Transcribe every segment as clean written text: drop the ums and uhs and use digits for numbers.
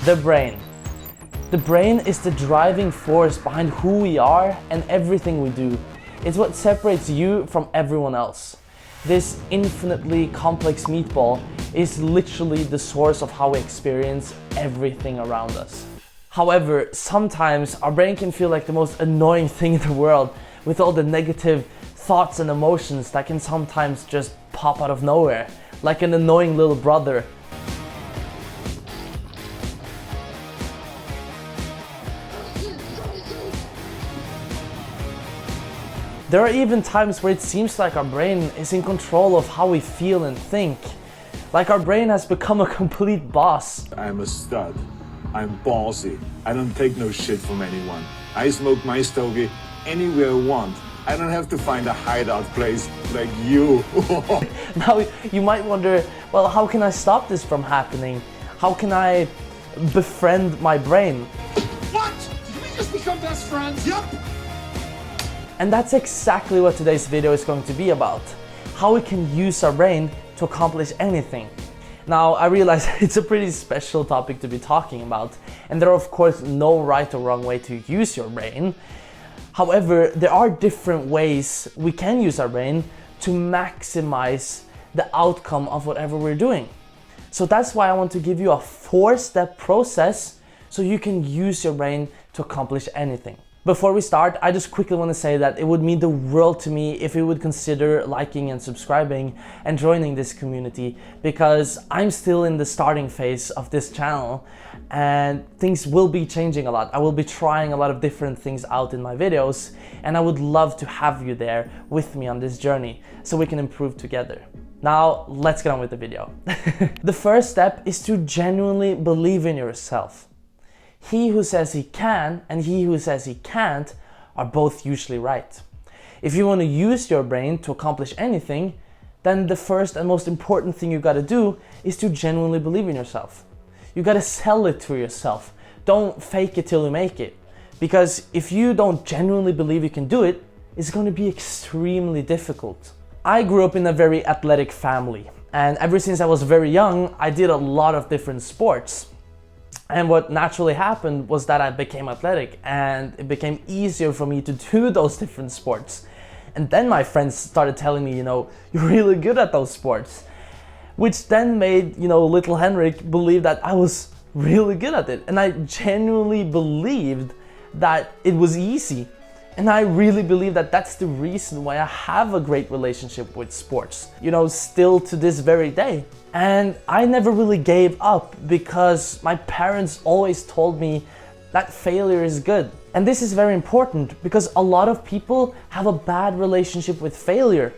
The brain. The brain is the driving force behind who we are and everything we do. It's what separates you from everyone else. This infinitely complex meatball is literally the source of how we experience everything around us. However, sometimes our brain can feel like the most annoying thing in the world, with all the negative thoughts and emotions that can sometimes just pop out of nowhere, like an annoying little brother. There are even times where it seems like our brain is in control of how we feel and think. Like our brain has become a complete boss. I'm a stud. I'm ballsy. I don't take no shit from anyone. I smoke my stogie anywhere I want. I don't have to find a hideout place like you. Now you might wonder, well, how can I stop this from happening? How can I befriend my brain? What? Did we just become best friends? Yup. And that's exactly what today's video is going to be about. How we can use our brain to accomplish anything. Now, I realize it's a pretty special topic to be talking about, and there are of course no right or wrong way to use your brain. However, there are different ways we can use our brain to maximize the outcome of whatever we're doing. So that's why I want to give you a 4-step process so you can use your brain to accomplish anything. Before we start, I just quickly want to say that it would mean the world to me if you would consider liking and subscribing and joining this community, because I'm still in the starting phase of this channel and things will be changing a lot. I will be trying a lot of different things out in my videos, and I would love to have you there with me on this journey so we can improve together. Now, let's get on with the video. The first step is to genuinely believe in yourself. He who says he can and he who says he can't are both usually right. If you want to use your brain to accomplish anything, then the first and most important thing you gotta do is to genuinely believe in yourself. You gotta sell it to yourself. Don't fake it till you make it. Because if you don't genuinely believe you can do it, it's going to be extremely difficult. I grew up in a very athletic family, and ever since I was very young, I did a lot of different sports. And what naturally happened was that I became athletic and it became easier for me to do those different sports. And then my friends started telling me, you're really good at those sports. Which then made, little Henrik believe that I was really good at it. And I genuinely believed that it was easy. And I really believe that that's the reason why I have a great relationship with sports, still to this very day. And I never really gave up because my parents always told me that failure is good. And this is very important because a lot of people have a bad relationship with failure.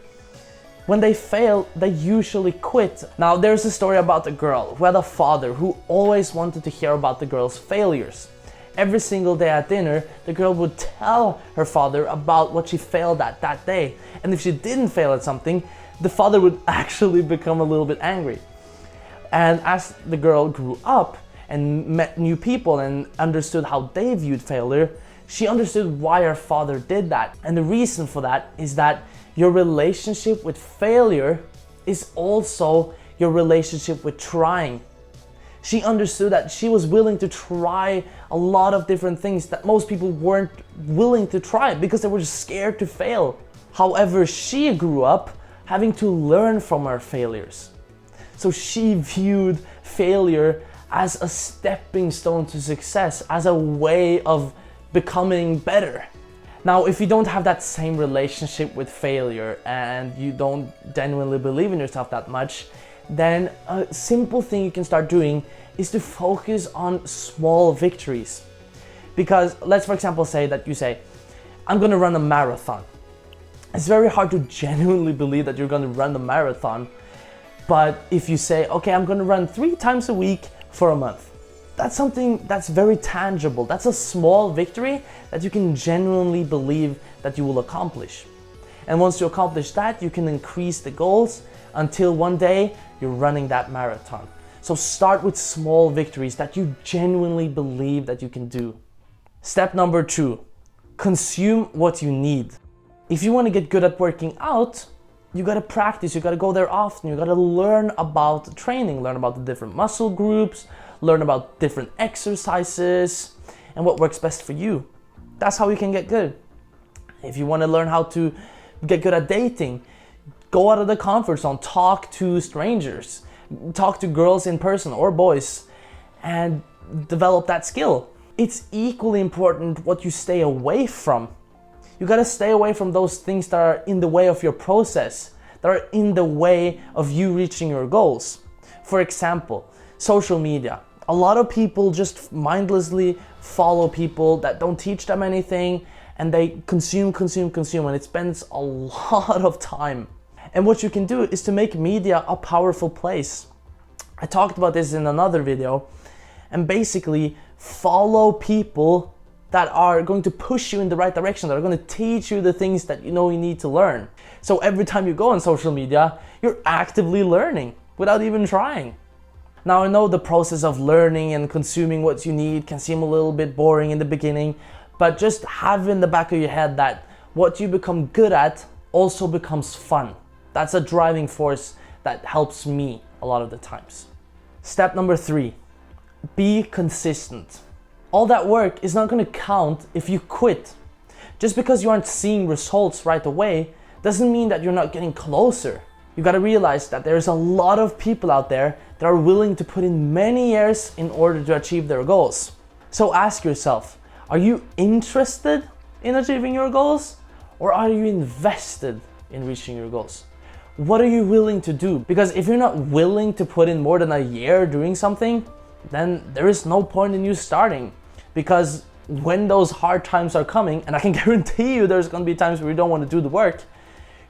When they fail, they usually quit. Now, there's a story about a girl who had a father who always wanted to hear about the girl's failures. Every single day at dinner, the girl would tell her father about what she failed at that day. And if she didn't fail at something, the father would actually become a little bit angry. And as the girl grew up and met new people and understood how they viewed failure, she understood why her father did that. And the reason for that is that your relationship with failure is also your relationship with trying. She understood that she was willing to try a lot of different things that most people weren't willing to try because they were just scared to fail. However, she grew up having to learn from her failures. So she viewed failure as a stepping stone to success, as a way of becoming better. Now, if you don't have that same relationship with failure and you don't genuinely believe in yourself that much, then a simple thing you can start doing is to focus on small victories. Because let's, for example, say that you say, I'm gonna run a marathon. It's very hard to genuinely believe that you're gonna run a marathon. But if you say, okay, I'm gonna run 3 times a week for a month, that's something that's very tangible. That's a small victory that you can genuinely believe that you will accomplish. And once you accomplish that, you can increase the goals until one day you're running that marathon. So start with small victories that you genuinely believe that you can do. Step number 2, consume what you need. If you want to get good at working out, you gotta practice, you gotta go there often, you gotta learn about training, learn about the different muscle groups, learn about different exercises and what works best for you. That's how you can get good. If you want to learn how to get good at dating, go out of the comfort zone, talk to strangers, talk to girls in person or boys, and develop that skill. It's equally important what you stay away from. You gotta stay away from those things that are in the way of your process, that are in the way of you reaching your goals. For example, social media. A lot of people just mindlessly follow people that don't teach them anything, and they consume, and it spends a lot of time. And what you can do is to make media a powerful place. I talked about this in another video, and basically follow people that are going to push you in the right direction, that are going to teach you the things that you know you need to learn. So every time you go on social media, you're actively learning without even trying. Now I know the process of learning and consuming what you need can seem a little bit boring in the beginning, but just have in the back of your head that what you become good at also becomes fun. That's a driving force that helps me a lot of the times. Step number 3, be consistent. All that work is not going to count if you quit. Just because you aren't seeing results right away doesn't mean that you're not getting closer. You got to realize that there's a lot of people out there that are willing to put in many years in order to achieve their goals. So ask yourself, are you interested in achieving your goals, or are you invested in reaching your goals? What are you willing to do? Because if you're not willing to put in more than a year doing something, then there is no point in you starting. Because when those hard times are coming, and I can guarantee you there's going to be times where you don't want to do the work,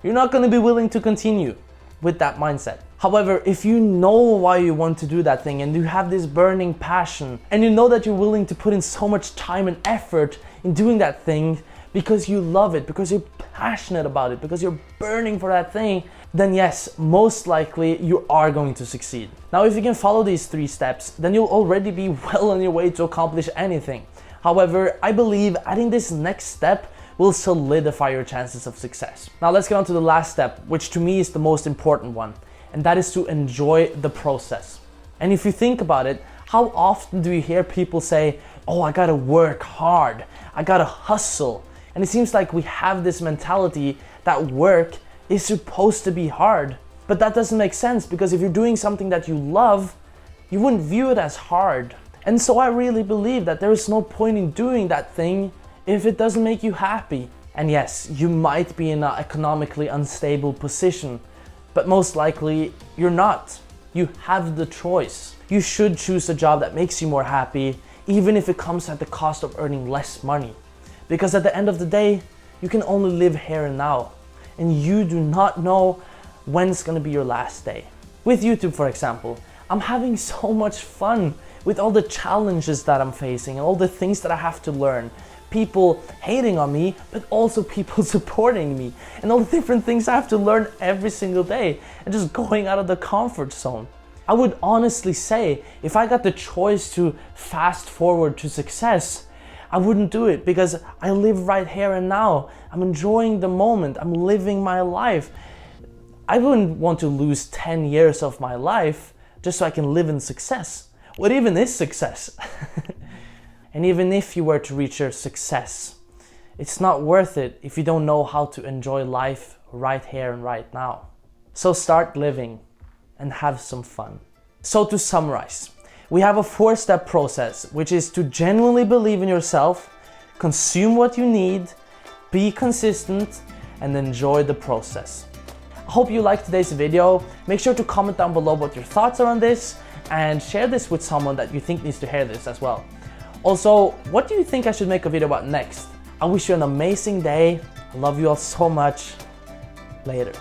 you're not going to be willing to continue with that mindset. However, if you know why you want to do that thing, and you have this burning passion, and you know that you're willing to put in so much time and effort in doing that thing because you love it, because you're passionate about it, because you're burning for that thing, then yes, most likely you are going to succeed. Now, if you can follow these 3 steps, then you'll already be well on your way to accomplish anything. However, I believe adding this next step will solidify your chances of success. Now let's get on to the last step, which to me is the most important one, and that is to enjoy the process. And if you think about it, how often do you hear people say, oh, I gotta work hard, I gotta hustle? And it seems like we have this mentality that work is supposed to be hard. But that doesn't make sense, because if you're doing something that you love, you wouldn't view it as hard. And so I really believe that there is no point in doing that thing if it doesn't make you happy. And yes, you might be in an economically unstable position, but most likely you're not. You have the choice. You should choose a job that makes you more happy, even if it comes at the cost of earning less money. Because at the end of the day, you can only live here and now, and you do not know when it's gonna be your last day. With YouTube, for example, I'm having so much fun with all the challenges that I'm facing and all the things that I have to learn. People hating on me, but also people supporting me, and all the different things I have to learn every single day, and just going out of the comfort zone. I would honestly say, if I got the choice to fast forward to success, I wouldn't do it, because I live right here and now. I'm enjoying the moment. I'm living my life. I wouldn't want to lose 10 years of my life just so I can live in success. What even is success? And even if you were to reach your success, it's not worth it if you don't know how to enjoy life right here and right now. So start living and have some fun. So to summarize, we have a 4-step process, which is to genuinely believe in yourself, consume what you need, be consistent, and enjoy the process. I hope you liked today's video. Make sure to comment down below what your thoughts are on this, and share this with someone that you think needs to hear this as well. Also, what do you think I should make a video about next? I wish you an amazing day. I love you all so much. Later.